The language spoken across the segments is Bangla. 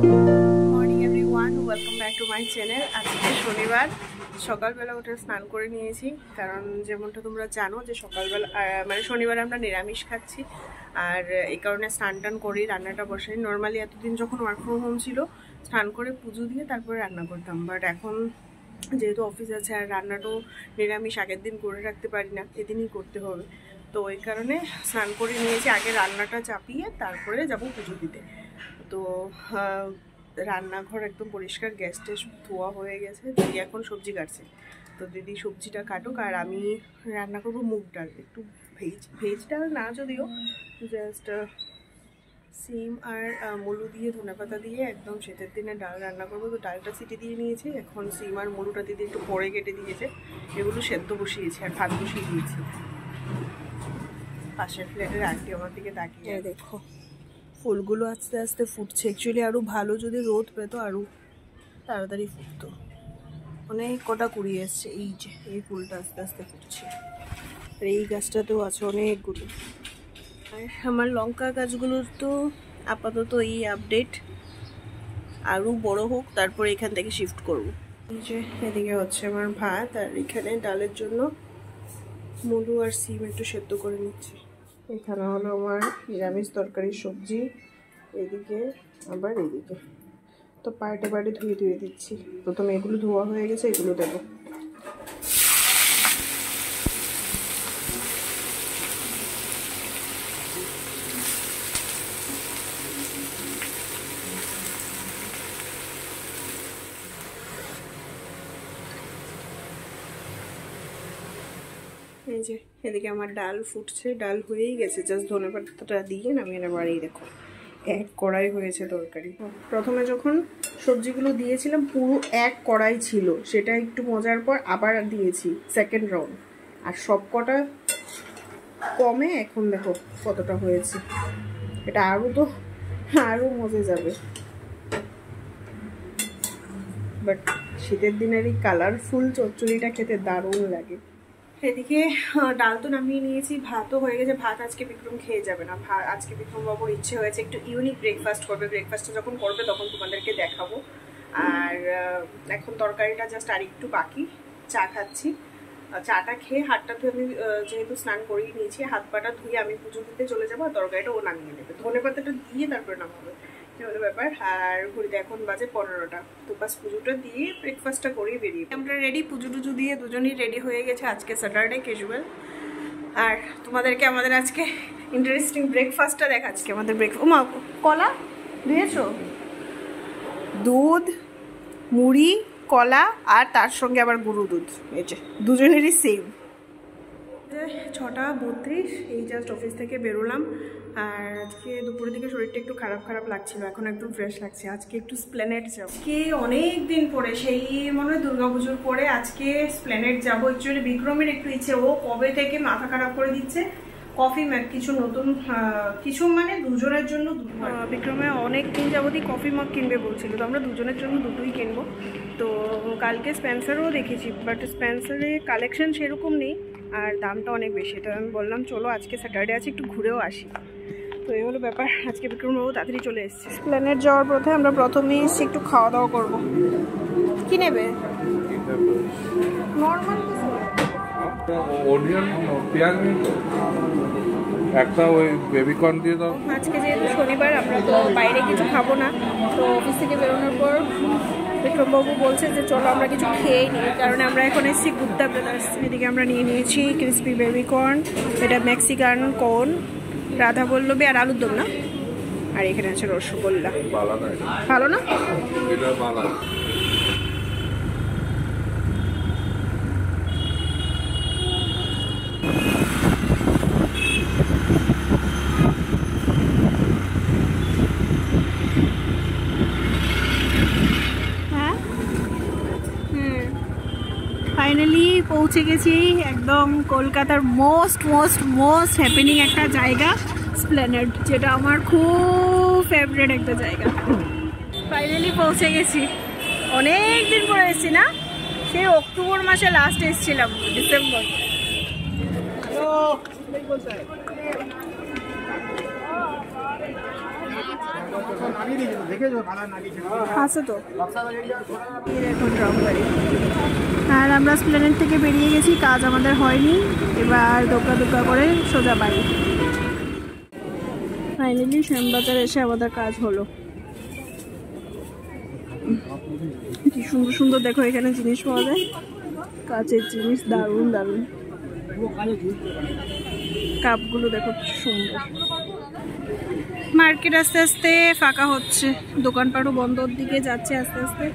Morning everyone, welcome back to my channel. আজকে শনিবার, সকালবেলা উঠে স্নান করে নিয়েছি, কারণ যেমনটা তোমরা জানো যে সকালবেলা মানে শনিবার আমরা নিরামিষ খাচ্ছি, আর এই কারণে স্নান টান করি, রান্নাটা বসাই। নর্মালি এতদিন যখন ওয়ার্ক ফ্রম হোম ছিল স্নান করে পুজো দিয়ে তারপরে রান্না করতাম, বাট এখন যেহেতু অফিস আছে আর রান্নাটাও নিরামিষ আগের দিন করে রাখতে পারি না, এদিনই করতে হবে, তো ওই কারণে স্নান করে নিয়েছি। আগে রান্নাটা চাপিয়ে তারপরে যাব পুজো দিতে। তো রান্নাঘর একদম পরিষ্কার, গ্যাস ট্যাস ধোয়া হয়ে গেছে। দিদি এখন সবজি কাটছে, তো দিদি সবজিটা কাটুক, আর আমি রান্না করব মুগ ডাল, একটু ভেজ ডাল না, যদিও জাস্ট সিম আর মুলু দিয়ে ধনেপাতা দিয়ে একদম শীতের দিনে ডাল রান্না করবো। তো ডালটা সিটি দিয়ে নিয়েছি, এখন সিম আর মুলুটা দিদি একটু পরে কেটে দিয়েছে, এগুলো সেদ্ধ বসিয়েছি আর ভাত বসিয়ে দিয়েছি। পাশের ফ্ল্যাটের আন্টি আমার দিকে তাকিয়ে দেখো, ফুলগুলো আস্তে আস্তে ফুটছে। অ্যাকচুয়ালি আরও ভালো যদি রোদ পেতো আরও তাড়াতাড়ি ফুটতো। অনেক কটা কুড়ি এসছে, এই যে এই ফুলটা আস্তে আস্তে ফুটছে, আর এই গাছটাতেও আছে অনেকগুলো। আর আমার লঙ্কা গাছগুলো তো আপাতত এই আপডেট, আরও বড় হোক তারপরে এখান থেকে শিফট করব। এই যে এদিকে হচ্ছে আমার ভাত, আর এখানে ডালের জন্য মুলু আর সিম একটু সেদ্ধ করে নিচ্ছি। এখানে হলো আমার নিরামিষ তরকারি সবজি, এদিকে আবার এদিকে তো পার্টে পার্টে ধুয়ে দিচ্ছি। প্রথমে এগুলো ধোয়া হয়ে গেছে, এগুলো দেবো। এই যে এদিকে আমার ডাল ফুটছে, ডাল হয়েই গেছে, জাস্ট ধনেপাতাটা দিয়ে নামিয়ে নেব। আর এই দেখো এক কড়াই হয়েছে তরকারি। প্রথমে যখন সবজিগুলো দিয়েছিলাম পুরো এক কড়াই ছিল, সেটা একটু মজার পর আবার দিয়েছি সেকেন্ড রাউন্ড, আর সব কটা কমে এখন দেখো কতটা হয়েছে। এটা আরও মজে যাবে, বাট শীতের দিনের এই কালারফুল চচ্চড়িটা খেতে দারুণ লাগে। এদিকে ডাল তো নামিয়ে নিয়েছি, ভাতও হয়ে গেছে। ভাত আজকে বিক্রম খেয়ে যাবে না, আজকে বিক্রম বাবুর ইচ্ছে হয়েছে একটু ইউনিক ব্রেকফাস্ট করবে। ব্রেকফাস্টটা যখন করবে তখন তোমাদেরকে দেখাবো। আর এখন তরকারিটা জাস্ট আর একটু বাকি, চা খাচ্ছি। চাটা খেয়ে হাতটা ধুয়ে, আমি যেহেতু স্নান করিয়ে নিয়েছি, হাত পাটা ধুয়ে আমি পুজো দিতে চলে যাবো, আর তরকারিটা ও নামিয়ে নেবে, ধনেপাতাটা দিয়ে তারপরে নামাবে, এই হলো ব্যাপার। আর ঘুরিতে এখন বাজে 15টা, তো বাস পুজোটা দিয়ে ব্রেকফাস্টটা করেই বেরিয়ে আমরা রেডি। পুজো টুজো দিয়ে দুজনেই রেডি হয়ে গেছে। আজকে স্যাটারডে ক্যাজুয়াল, আর তোমাদেরকে আমাদের আজকে ইন্টারেস্টিং ব্রেকফাস্টটা দেখাচ্ছি। আমাদের মা কলা দিয়েছো, দুধ, মুড়ি, কলা, আর তার সঙ্গে আবার গরু দুধ। এই যে দুজনেরই সেম। 6:32, এই জাস্ট অফিস থেকে বেরোলাম। আর আজকে দুপুরের দিকে শরীরটা একটু খারাপ লাগছিল, এখন একদম ফ্রেশ লাগছে। আজকে একটু স্প্ল্যানেড যাব, আজকে অনেক দিন পরে, সেই মনে হয় দুর্গাপুজোর পরে আজকে স্প্ল্যানেড যাবো। অ্যাকচুয়ালি বিক্রমের একটু ইচ্ছে, ও কবে থেকে মাথা খারাপ করে দিচ্ছে কফি ম্যাগ কিছু নতুন, কিছু মানে দুজনের জন্য। বিক্রমে অনেক দিন যাবতই কফি মগ কিনবে বলছিল, তো আমরা দুজনের জন্য দুটোই কিনবো। তো কালকে স্পেন্সারও দেখেছি, বাট স্পেন্সারে কালেকশন সেরকম নেই, আর দামটা অনেক বেশি। তো আমি বললাম চলো আজকে স্যাটারডে আছে, একটু ঘুরেও আসি। তো এই হলো ব্যাপার। আজকে বিক্রমবাবু তাড়াতাড়ি চলে এসেছে। প্ল্যানেট যাওয়ার পথে আমরা প্রথমেই এসেছি একটু খাওয়া দাওয়া করবো। কি নেবে? নর্মাল অনিয়ন, পেঁয়াজ একটা, ওই বেবিকর্ন দিয়ে দাও। আজকে যেহেতু শনিবার, আমরা তো বাইরে কিছু খাবো না, তো অফিস থেকে বেরোনোর পর বিক্রমবাবু বলছে যে চলো আমরা কিছু খেয়েই নিই, কারণ আমরা এখন এসেছি গুপ্তা ব্রাদার্স। এদিকে আমরা নিয়ে নিয়েছি ক্রিসপি বেবিকর্ন, এটা মেক্সিকান কর্ন, রাধা বল্লভী আর আলুর দম না, আর এখানে আছে রসগোল্লা। ভালো না? ফাইনালি পৌঁছে গেছি একদম কলকাতার মোস্ট হ্যাপেনিং একটা জায়গা, স্প্ল্যানেড, যেটা আমার খুব ফেভারিট একটা জায়গা। ফাইনালি পৌঁছে গেছি, অনেক দিন পরে এসেছি না, সেই অক্টোবর মাসে লাস্ট এসেছিলাম, ডিসেম্বর। আছে তো এখন ড্রপ গাড়ি। আর আমরা স্প্লেনেড থেকে বেরিয়ে গেছি, কাজ আমাদের হয়নি, এবার দোকা দোকা করে সোজা বাড়ি। ফাইনালি শ্যামবাজারে এসে আমাদের কাজ হলো। কি সুন্দর সুন্দর দেখো এখানে জিনিস পাওয়া যায়, কাচের জিনিস, দারুণ দারুণ। কাপগুলো দেখো কি সুন্দর। মার্কেট আস্তে আস্তে ফাঁকা হচ্ছে, দোকানপাটও বন্ধর দিকে যাচ্ছে আস্তে আস্তে।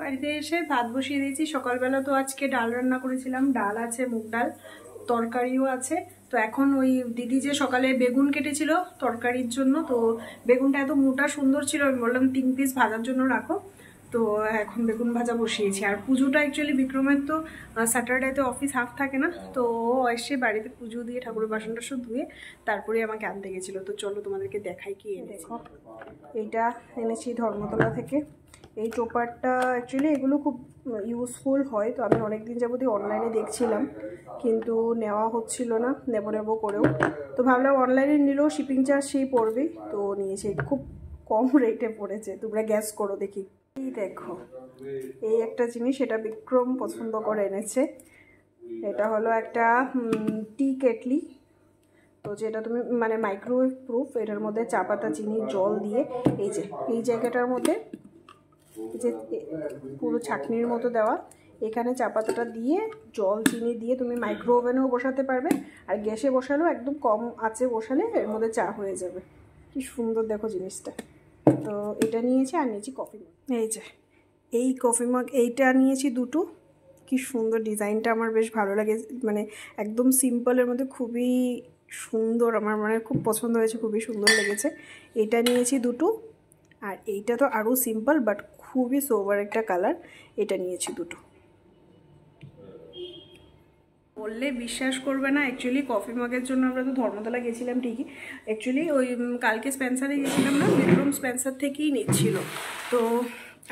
বাড়িতে এসে ভাত বসিয়ে দিয়েছি। সকালবেলা তো আজকে ডাল রান্না করেছিলাম, ডাল আছে, মুগ ডাল, তরকারিও আছে। তো এখন ওই দিদি যে সকালে বেগুন কেটেছিল তরকারির জন্য, তো বেগুনটা এত মোটা সুন্দর ছিল, আমি বললাম 3 পিস ভাজার জন্য রাখো। তো এখন বেগুন ভাজা বসিয়েছি। আর পুজোটা অ্যাকচুয়ালি বিক্রমের তো স্যাটারডেতে অফিস হাফ থাকে না, তো ও এসে বাড়িতে পুজো দিয়ে ঠাকুরের বাসন টাসন ধুয়ে তারপরে আমাকে আনতে গেছিলো। তো চলো তোমাদেরকে দেখাই কি এনেছি। এইটা এনেছি ধর্মতলা থেকে। এই টোপারটা অ্যাকচুয়ালি এগুলো খুব ইউজফুল হয়, তো আমি অনেকদিন যাবতই অনলাইনে দেখছিলাম কিন্তু নেওয়া হচ্ছিল না, নেবো নেবো করেও। তো ভাবলাম অনলাইনে নিলেও শিপিং চার্জ সেই পড়বে, তো নিয়েছি। খুব কম রেটে পড়েছে, তোমরা গ্যাস করো দেখি। এই দেখো, এই একটা জিনিস, এটা বিক্রম পছন্দ করে এনেছে। এটা হলো একটা টি কেটলি, তো যেটা তুমি মানে মাইক্রোওয়েভ প্রুফ। এটার মধ্যে চা পাতা, চিনি, জল দিয়ে এই জায়গাটার মধ্যে যে পুরো ছাঁকনির মতো দেওয়া, এখানে চা পাতাটা দিয়ে জল চিনি দিয়ে তুমি মাইক্রো ওভেনেও বসাতে পারবে, আর গ্যাসে বসালেও একদম কম আঁচে বসালে এর মধ্যে চা হয়ে যাবে। কি সুন্দর দেখো জিনিসটা। তো এটা নিয়েছি, আর নিয়েছি কফি মগ। এই কফি মগ এইটা নিয়েছি দুটো। কি সুন্দর ডিজাইনটা, আমার বেশ ভালো লাগে, মানে একদম সিম্পলের মধ্যে খুবই সুন্দর, আমার মানে খুব পছন্দ হয়েছে, খুবই সুন্দর লেগেছে। এটা নিয়েছি দুটো। আর এইটা তো আরও সিম্পল বাট খুবই সোবার একটা কালার, এটা নিয়েছি দুটো। বললে বিশ্বাস করবে না, অ্যাকচুয়ালি কফি মগের জন্য আমরা তো ধর্মতলা গেছিলাম ঠিকই, অ্যাকচুয়ালি ওই কালকে স্পেন্সারে গেছিলাম না, বিক্রম স্পেন্সার থেকেই নিচ্ছিল। তো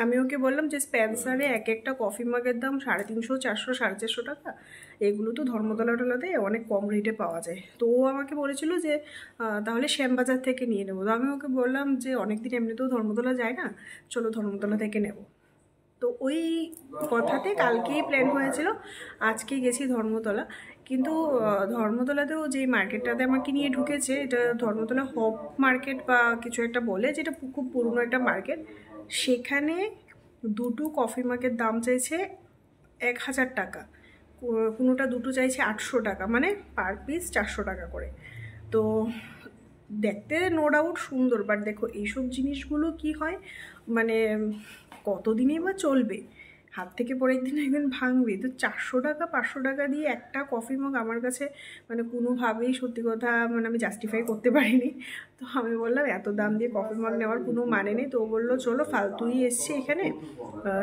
আমি ওকে বললাম যে স্পেন্সারে এক একটা কফি মগের দাম 350, 400, 450 টাকা। এগুলো তো ধর্মতলা টলাতে অনেক কম রেটে পাওয়া যায়। তো ও আমাকে বলেছিল যে তাহলে শ্যামবাজার থেকে নিয়ে নেবো। তো আমি ওকে বললাম যে অনেকদিন এমনিতেও ধর্মতলা যায় না, চলো ধর্মতলা থেকে নেব। তো ওই কথাতে কালকেই প্ল্যান হয়েছিল, আজকে গেছি ধর্মতলা। কিন্তু ধর্মতলাতেও যে মার্কেটটাতে আমাকে নিয়ে ঢুকেছে, এটা ধর্মতলা হব মার্কেট বা কিছু একটা বলে, যেটা খুব পুরনো একটা মার্কেট। সেখানে দুটো কফি মাগের দাম চাইছে 1000 টাকা, কোনোটা দুটো চাইছে 800 টাকা, মানে পার পিস 400 টাকা করে। তো দেখতে নো ডাউট সুন্দর, বাট দেখো এইসব জিনিসগুলো কি হয়, মানে কতদিনই বা চলবে, হাত থেকে পরে একদিন ভাঙবে। তো 400 টাকা 500 টাকা দিয়ে একটা কফি মগ আমার কাছে মানে কোনোভাবেই সত্যি কথা মানে আমি জাস্টিফাই করতে পারিনি। তো আমি বললাম এত দাম দিয়ে কফি মগ নেওয়ার কোনো মানে নেই। তো ও বললো চলো ফালতুই এসছি এখানে,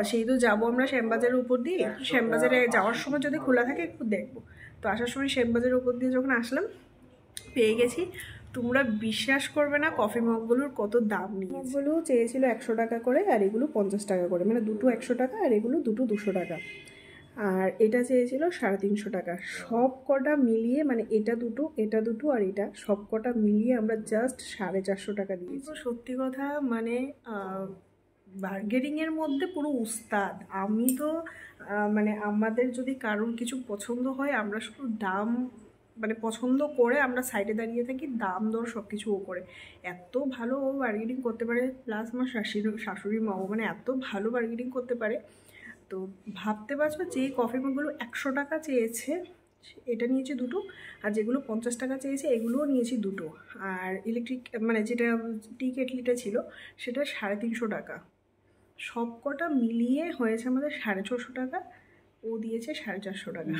সেই তো যাবো আমরা শ্যামবাজারের উপর দিয়ে, শ্যামবাজারে যাওয়ার সময় যদি খোলা থাকে একটু দেখবো। তো আসার সময় শ্যামবাজারের উপর দিয়ে যখন আসলাম পেয়ে গেছি। তোমরা বিশ্বাস করবে না কফি মগগুলোর কত দাম নিয়ে। মগগুলো চেয়েছিল 100 টাকা করে, আর এগুলো 50 টাকা করে, মানে দুটো 100 টাকা আর এগুলো দুটো 200 টাকা। আর এটা চেয়েছিল 350 টাকা। সব কটা মিলিয়ে মানে এটা দুটো আর এটা সব কটা মিলিয়ে আমরা জাস্ট 450 টাকা দিয়েছি। সত্যি কথা মানে বার্গেনিংয়ের মধ্যে পুরো উস্তাদ। আমি তো মানে আমাদের যদি কারোর কিছু পছন্দ হয় আমরা শুধু দাম মানে পছন্দ করে আমরা সাইডে দাঁড়িয়ে থাকি, দাম দর সব কিছু ও করে। এত ভালো ও বার্গেনিং করতে পারে, প্লাস আমার শাশুড়ি মাও মানে এত ভালো বার্গেনিং করতে পারে। তো ভাবতে পারছো যে কফি মগগুলো 100 টাকা চেয়েছে এটা নিয়েছি দুটো, আর যেগুলো 50 টাকা চেয়েছে এগুলোও নিয়েছি দুটো। আর ইলেকট্রিক মানে যেটা টি কেটলিটা ছিল সেটা 350 টাকা। সব কটা মিলিয়ে হয়েছে আমাদের 650 টাকা। ও দিয়েছে 450 টাকা।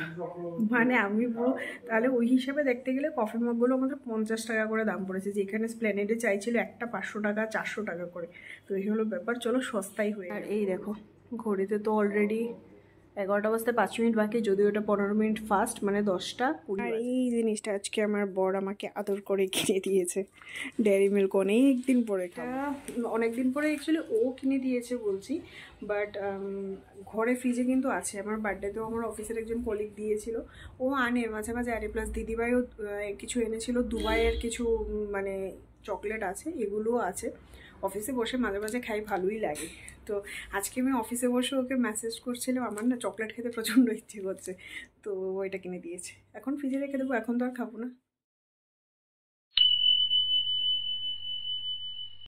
মানে আমি পুরো তাহলে ওই হিসেবে দেখতে গেলে কফি মগগুলো আমাদের 50 টাকা করে দাম পড়েছে, যেখানে স্প্ল্যানেডে চাইছিল একটা 500 টাকা 400 টাকা করে। তো এই হলো ব্যাপার, চলো সস্তাই হয়ে। আর এই দেখো ঘড়িতে তো অলরেডি 11টা বাজতে 5 মিনিট বাকি, যদিও ওটা 15 মিনিট ফাস্ট, মানে 10টা 20। আর এই জিনিসটা আজকে আমার বর আমাকে আদর করে কিনে দিয়েছে, ডেয়ারি মিল্ক। অনেকদিন পরে অনেকদিন পরে অ্যাকচুয়ালি ও কিনে দিয়েছে বলছি, বাট ঘরে ফ্রিজে কিন্তু আছে। আমার বার্থডেতেও আমার অফিসের একজন কলিগ দিয়েছিল, ও আনে মাঝে মাঝে আরে, প্লাস দিদিভাইও কিছু এনেছিল, দুবাইয়ের কিছু মানে চকলেট আছে, এগুলোও আছে। অফিসে বসে মাঝে মাঝে খাই, ভালোই লাগে। তো আজকে আমি অফিসে বসে ওকে মেসেজ করছিলাম, আমার না চকলেট খেতে প্রচণ্ড ইচ্ছে করছে, তো ওইটা কিনে দিয়েছে। এখন ফ্রিজে রেখে দেবো, এখন তো আর খাবো না।